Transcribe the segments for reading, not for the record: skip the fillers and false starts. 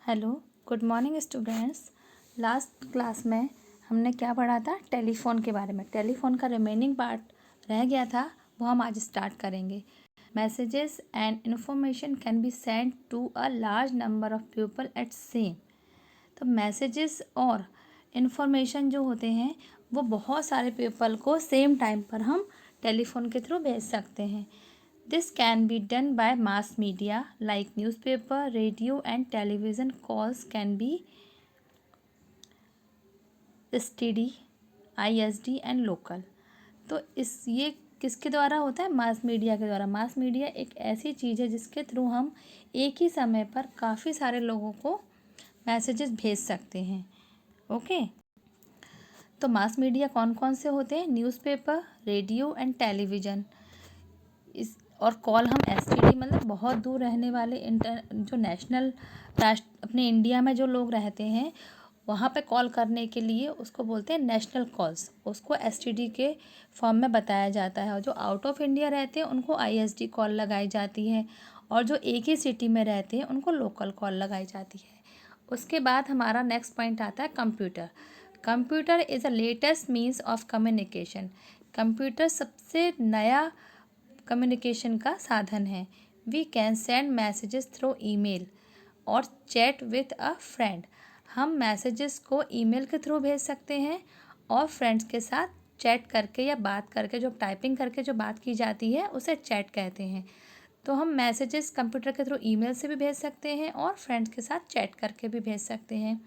Hello, good morning students. Last class में हमने क्या पढ़ा था? टेलीफोन के बारे में। टेलीफोन का रिमेनिंग पार्ट रह गया था, वो हम आज स्टार्ट करेंगे। Messages and information can be send to a large number of people at same. तो मैसेजेस और इन्फॉर्मेशन जो होते हैं वो बहुत सारे पीपल को सेम टाइम पर हम टेलीफोन के थ्रू भेज सकते हैं। This can be done by mass media like newspaper, radio and television. Calls can be STD, ISD and local. तो ये किसके द्वारा होता है? मास मीडिया के द्वारा। मास मीडिया एक ऐसी चीज़ है जिसके थ्रू हम एक ही समय पर काफ़ी सारे लोगों को मैसेजेस भेज सकते हैं। ओके, तो मास मीडिया कौन कौन से होते हैं? Newspaper, radio and television. इस और कॉल हम एसटीडी मतलब बहुत दूर रहने वाले जो नेशनल अपने इंडिया में जो लोग रहते हैं वहाँ पे कॉल करने के लिए उसको बोलते हैं नेशनल कॉल्स। उसको एसटीडी के फॉर्म में बताया जाता है। और जो आउट ऑफ इंडिया रहते हैं उनको आईएसडी कॉल लगाई जाती है, और जो एक ही सिटी में रहते हैं उनको लोकल कॉल लगाई जाती है। उसके बाद हमारा नेक्स्ट पॉइंट आता है computer. Computer is a latest means of communication. Computer सबसे नया कम्युनिकेशन का साधन है। We can send messages through email और चैट विथ अ फ्रेंड। हम मैसेजेस को ईमेल के थ्रू भेज सकते हैं और फ्रेंड्स के साथ चैट करके या बात करके, जो टाइपिंग करके जो बात की जाती है उसे चैट कहते हैं। तो हम मैसेजेस कंप्यूटर के थ्रू ईमेल से भी भेज सकते हैं और फ्रेंड्स के साथ चैट करके भी भेज सकते हैं।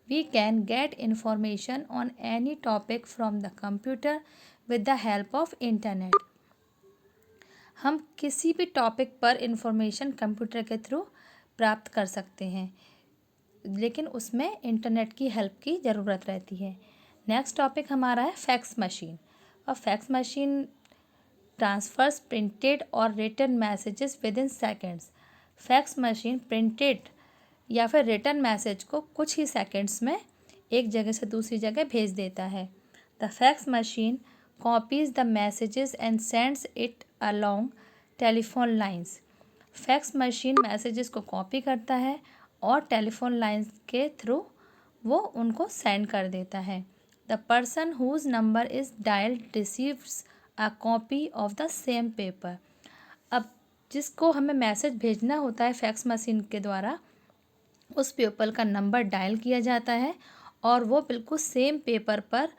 We can get information on any topic from the computer with the help of internet. हम किसी भी टॉपिक पर इंफॉर्मेशन कंप्यूटर के थ्रू प्राप्त कर सकते हैं, लेकिन उसमें इंटरनेट की हेल्प की ज़रूरत रहती है। नेक्स्ट टॉपिक हमारा है फैक्स मशीन। और फैक्स मशीन ट्रांसफर्स प्रिंटेड और written messages within seconds. Fax machine printed या फिर रिटन मैसेज को कुछ ही सेकेंड्स में एक जगह से दूसरी जगह भेज देता है। The fax machine copies the messages and sends it along telephone lines. Fax machine messages को कॉपी करता है और टेलीफोन लाइंस के थ्रू वो उनको सेंड कर देता है। The person whose number is dialled receives a copy of the same paper. अब जिसको हमें मैसेज भेजना होता है फैक्स मशीन के द्वारा, उस पीपल का नंबर डायल किया जाता है और वो बिल्कुल सेम पेपर पर,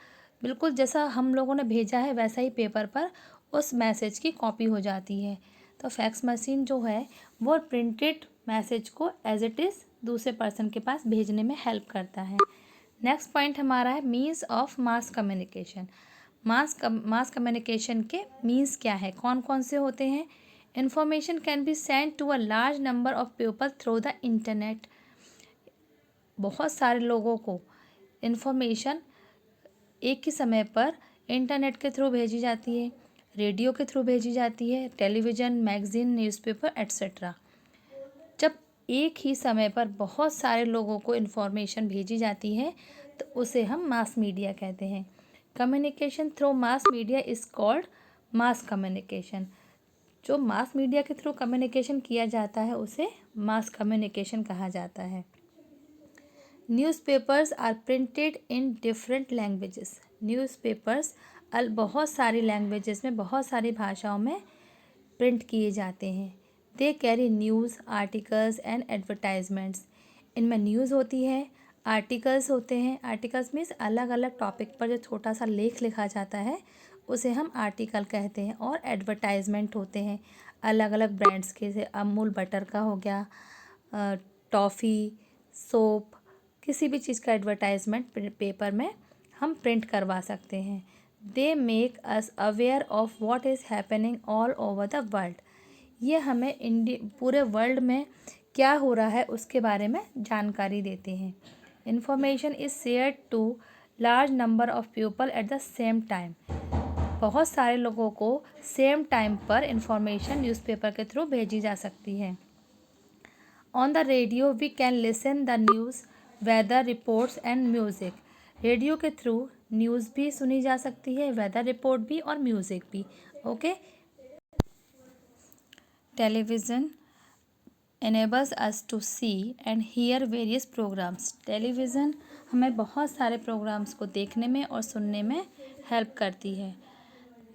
बिल्कुल जैसा हम लोगों ने भेजा है वैसा ही पेपर पर उस मैसेज की कॉपी हो जाती है। तो फैक्स मशीन जो है वो प्रिंटेड मैसेज को एज इट इज़ दूसरे पर्सन के पास भेजने में हेल्प करता है। नेक्स्ट पॉइंट हमारा है means of mass communication. Mass communication के मीन्स क्या है, कौन कौन से होते हैं? Information can be send to a large number of people through the internet. बहुत सारे लोगों को इन्फॉर्मेशन एक ही समय पर इंटरनेट के थ्रू भेजी जाती है, रेडियो के थ्रू भेजी जाती है, टेलीविज़न, मैगज़ीन, न्यूज़पेपर एट्सेट्रा। जब एक ही समय पर बहुत सारे लोगों को इन्फॉर्मेशन भेजी जाती है तो उसे हम मास मीडिया कहते हैं। Communication through mass media is called mass communication. जो मास मीडिया के थ्रू कम्युनिकेशन किया जाता है उसे मास कम्युनिकेशन कहा जाता है। Newspapers are printed in different languages. Newspapers बहुत सारी लैंग्वेजेस में, बहुत सारी भाषाओं में प्रिंट किए जाते हैं। They carry news, articles and advertisements. इनमें न्यूज़ होती है, आर्टिकल्स होते हैं। आर्टिकल्स मीन्स अलग अलग टॉपिक पर जो छोटा सा लेख लिखा जाता है उसे हम आर्टिकल कहते हैं। और एडवर्टाइजमेंट होते हैं अलग अलग ब्रांड्स के, जैसे अमूल बटर का हो गया, टॉफ़ी, सोप, किसी भी चीज़ का एडवर्टाइजमेंट पेपर में हम प्रिंट करवा सकते हैं। They make us aware of what is happening all over the world. ये हमें पूरे वर्ल्ड में क्या हो रहा है उसके बारे में जानकारी देते हैं। Information is share to large number of people at the same time. बहुत सारे लोगों को सेम टाइम पर इंफॉर्मेशन न्यूज़पेपर के थ्रू भेजी जा सकती है। On the radio we can listen the news, weather reports and music. Radio के थ्रू न्यूज़ भी सुनी जा सकती है, वेदर रिपोर्ट भी और म्यूज़िक भी। Okay. Television enables us to see and hear various programs. Television हमें बहुत सारे प्रोग्राम्स को देखने में और सुनने में हेल्प करती है।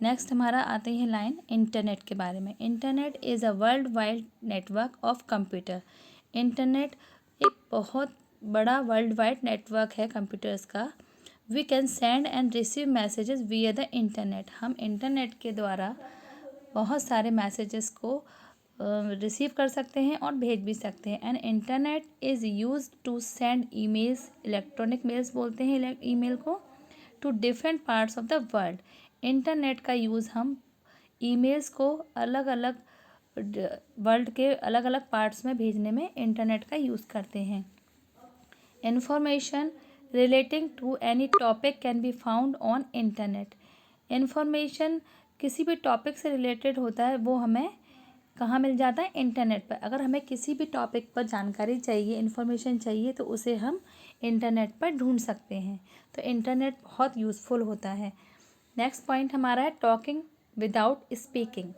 नेक्स्ट हमारा आती है लाइन इंटरनेट के बारे में। Internet is a world wide network of computer. Internet एक बहुत बड़ा वर्ल्ड वाइड नेटवर्क है कंप्यूटर्स का। We can send and receive messages via the internet. हम इंटरनेट के द्वारा बहुत सारे मैसेजेस को रिसीव कर सकते हैं और भेज भी सकते हैं। And internet is use to send emails, electronic mails बोलते हैं ईमेल को, to different parts of the world. Internet का यूज़ हम ईमेल्स को अलग अलग वर्ल्ड के अलग अलग पार्ट्स में भेजने में इंटरनेट का यूज़ करते हैं। Information relating to any topic can be found on internet. Information किसी भी टॉपिक से रिलेटेड होता है वो हमें कहाँ मिल जाता है? इंटरनेट पर। अगर हमें किसी भी टॉपिक पर जानकारी चाहिए, इन्फॉर्मेशन चाहिए, तो उसे हम इंटरनेट पर ढूंढ सकते हैं। तो इंटरनेट बहुत यूज़फुल होता है। नेक्स्ट पॉइंट हमारा है टॉकिंग विदाउट स्पीकिंग।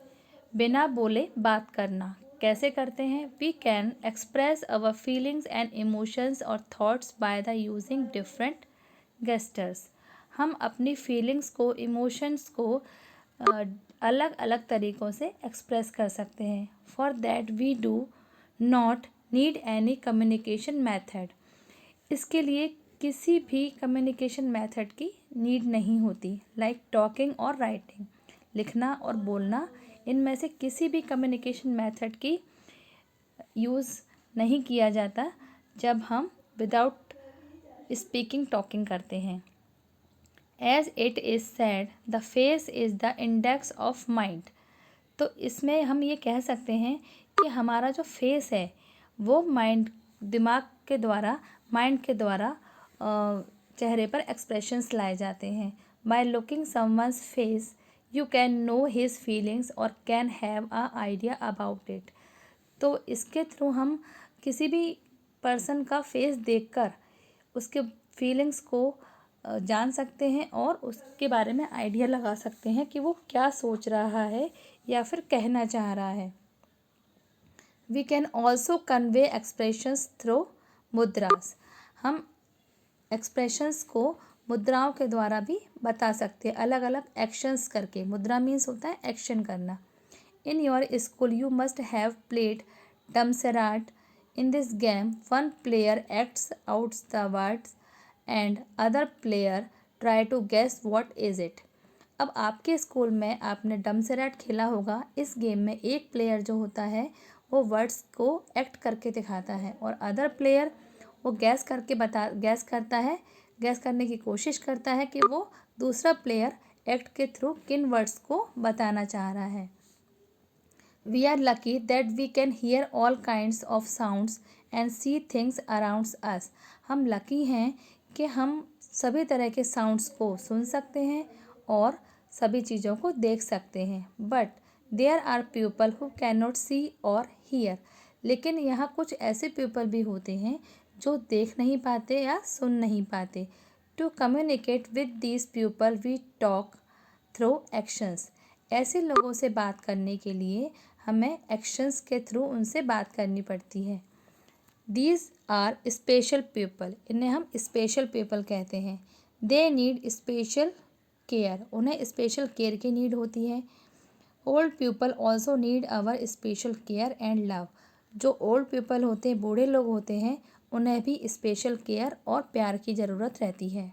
बिना बोले बात करना। कैसे करते हैं? We can express our feelings and emotions और thoughts by the using different gestures. हम अपनी फीलिंग्स को, इमोशंस को अलग अलग तरीक़ों से एक्सप्रेस कर सकते हैं। For that we do not need any communication method. इसके लिए किसी भी कम्युनिकेशन मेथड की नीड नहीं होती। लाइक टॉकिंग और राइटिंग, लिखना और बोलना, इनमें से किसी भी कम्युनिकेशन मेथड की यूज़ नहीं किया जाता जब हम विदाउट स्पीकिंग टॉकिंग करते हैं। As it is said the face is the index of mind. तो इसमें हम ये कह सकते हैं कि हमारा जो फेस है वो दिमाग के द्वारा, माइंड के द्वारा चेहरे पर एक्सप्रेशंस लाए जाते हैं। By looking someone's face you can know his feelings और can have a idea about it. तो इसके थ्रू हम किसी भी पर्सन का फेस देखकर उसके फीलिंग्स को जान सकते हैं और उसके बारे में आइडिया लगा सकते हैं कि वो क्या सोच रहा है या फिर कहना चाह रहा है। We can also convey expressions through मुद्रास। हम एक्सप्रेशंस को मुद्राओं के द्वारा भी बता सकते हैं, अलग अलग एक्शंस करके। मुद्रा मीन्स होता है एक्शन करना। In your school you must have played dumb charades. In this game one player acts out the words and other player try to guess what is it. अब आपके स्कूल में आपने डमसेराट खेला होगा। इस गेम में एक प्लेयर जो होता है वो वर्ड्स को एक्ट करके दिखाता है और अदर प्लेयर वो गैस करने की कोशिश करता है कि वो दूसरा प्लेयर एक्ट के थ्रू किन वर्ड्स को बताना चाह रहा है। We are lucky that we can hear all kinds of sounds and see things around us. हम लकी हैं कि हम सभी तरह के साउंड्स को सुन सकते हैं और सभी चीज़ों को देख सकते हैं। But there are people who can not see और हियर। लेकिन यहाँ कुछ ऐसे पीपल भी होते हैं जो देख नहीं पाते या सुन नहीं पाते। To communicate with these people we talk through actions. ऐसे लोगों से बात करने के लिए हमें एक्शंस के थ्रू उनसे बात करनी पड़ती है। These are special people. इन्हें हम स्पेशल पीपल कहते हैं। They need special care. उन्हें स्पेशल केयर की नीड होती है। Old people also need our special care and love. जो ओल्ड पीपल होते हैं, बूढ़े लोग होते हैं, उन्हें भी स्पेशल केयर और प्यार की ज़रूरत रहती है।